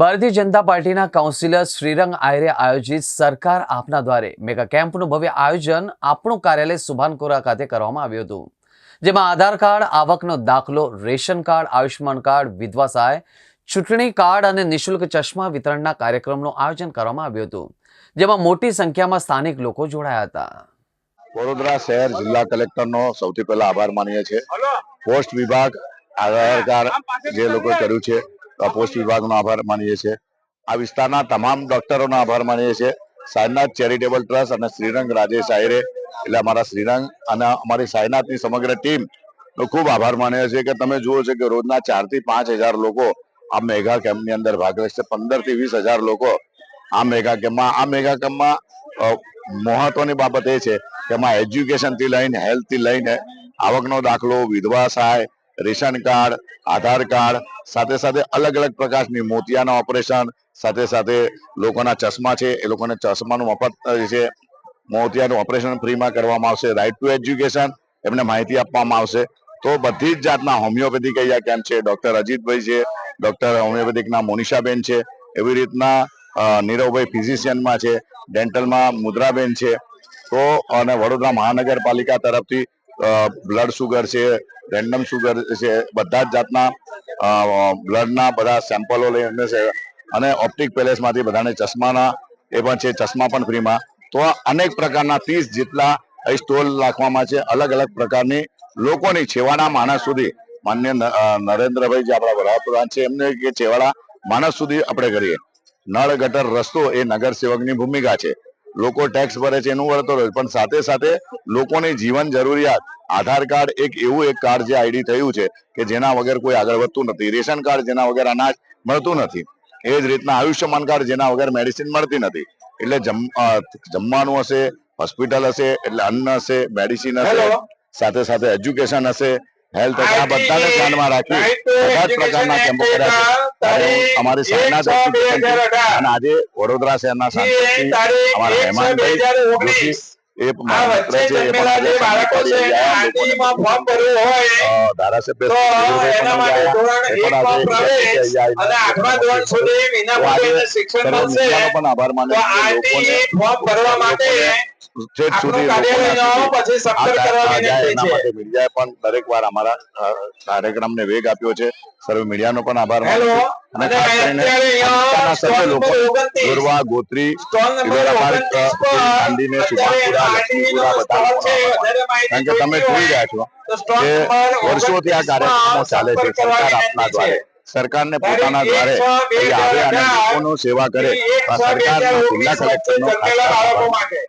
ભારતીય જનતા પાર્ટીના કાઉન્સિલર શ્રીરંગ આયરે આયોજિત સરકાર આપના દ્વારે મેગા કેમ્પનું ભવ્ય આયોજન આપણું કાર્યાલય સુભાનકોરા ખાતે કરવામાં આવ્યું હતું, જેમાં આધાર કાર્ડ, આવકનો દાખલો, રેશન કાર્ડ, આયુષ્માન કાર્ડ, વિધવા સહાય, ચૂંટણી કાર્ડ અને નિઃશુલ્ક ચશ્મા વિતરણના કાર્યક્રમનું આયોજન કરવામાં આવ્યું હતું, જેમાં મોટી સંખ્યામાં સ્થાનિક લોકો જોડાયા હતા। વડોદરા શહેર જિલ્લા કલેક્ટરનો સૌથી પહેલા આભાર માનીએ છીએ। પોસ્ટ વિભાગ, આધાર કાર્ડ જે લોકોએ કર્યું છે, પોસ્ટ વિભાગનો આભાર માનીએ છીએ। આ વિસ્તારના તમામ ડોક્ટરોનો આભાર માનીએ છીએ। સાયનાથ ચેરિટેબલ ટ્રસ્ટ અને શ્રીરંગ રાજેશ આયરે એટલે અમારા શ્રીરંગ અને અમારી સાયનાથની સમગ્ર ટીમનો ખૂબ આભાર માનીએ છીએ કે તમે જુઓ છો કે રોજના 4,000 થી 5,000 લોકો આ મેગા કેમ્પની અંદર ભાગ લે છે। 15,000 થી 20,000 લોકો આ મેગા કેમ્પમાં મહત્વની બાબત એ છે કે એમાં એજ્યુકેશન થી લઈને હેલ્થ થી લઈને આવકનો દાખલો, વિધવા સહાય, રેશન કાર્ડ, આધાર કાર્ડ, સાથે સાથે અલગ અલગ પ્રકારની મોતિયાના ઓપરેશન, સાથે સાથે લોકોના ચશ્મા છે એ લોકોને ચશ્માનું મફત છે, મોતિયાનું ઓપરેશન ફ્રીમાં કરવામાં આવશે। રાઇટ ટુ એજ્યુકેશન એમને માહિતી આપવામાં આવશે। તો બધી જ જાતના હોમિયોપેથિક અહીંયા કેમ્પ છે, ડોક્ટર અજીતભાઈ છે, ડોક્ટર હોમિયોપેથિકના મોનિષાબેન છે, એવી રીતના નીરવભાઈ ફિઝિશિયનમાં છે, ડેન્ટલમાં મુદ્રાબેન છે। તો અને વડોદરા મહાનગરપાલિકા તરફથી બ્લડ સુગર છે, રેન્ડમ સુગર છે, બધા જ જાતના બ્લડના બધા સેમ્પલો લઈને છે, અને ઓપ્ટિક પેલેસમાંથી બધાને ચશ્માના એ પણ છે, ચશ્મા પણ ફ્રીમાં। તો અનેક પ્રકારના 30 જેટલા સ્ટોલ રાખવામાં છે, અલગ અલગ પ્રકારની લોકોની છેવાડા માણસ સુધી માન્ય નરેન્દ્રભાઈ જે આપણા વડાપ્રધાન છે એમને કે છેવાડા માણસ સુધી આપણે કરીએ। નળ ગટર રસ્તો એ નગર સેવકની ભૂમિકા છે। લોકો ટેક્સ ભરે છે એનું વળતર હોય, પણ સાથે સાથે લોકોની જીવન જરૂરિયાત આધાર કાર્ડ એક એવું કાર્ડ જે આઈડી થયું છે કે જેના વગર કોઈ આગળ વધતું નથી, રેશન કાર્ડ જેના વગર અનાજ મળતું નથી, એ જ રીતના આયુષ્યમાન કાર્ડ જેના વગર મેડિસિન મળતી નથી। એટલે જમવાનું હશે, હોસ્પિટલ હશે એટલે અન્ન હશે, મેડિસિન હશે, સાથે સાથે એજ્યુકેશન હશે, હેલ્થ હશે, આ બધાને ધ્યાનમાં રાખી બધા જ પ્રકારના કેમ્પો કર્યા છે। અમારી સાયનાથ અને આજે વડોદરા શહેરના સાંસદ અમારા હેમાંગભાઈ જોશી એ મિત્ર છે, એ પણ આજે ધારાસભ્ય પણ આભાર માને મીડિયાએ પણ દરેક વાર અમારા કાર્યક્રમને વેગ આપ્યો છે। સર્વે મીડિયાનો પણ આભાર માનું છું, અને ખાસ કરીને સર્વે લોકો ગોરવા, ગોત્રી, ગાંધીને સુભાનપુરા, લક્ષ્મીપુરા બધા કારણ કે તમે જોઈ રહ્યા છો કે વર્ષોથી આ કાર્યક્રમો ચાલે છે। સરકાર આપના દ્વારે સરકારને પોતાના દ્વારે આવે અને લોકોનો સેવા કરે, સરકારના જિલ્લા કલેક્ટરનો ખાસ આભાર।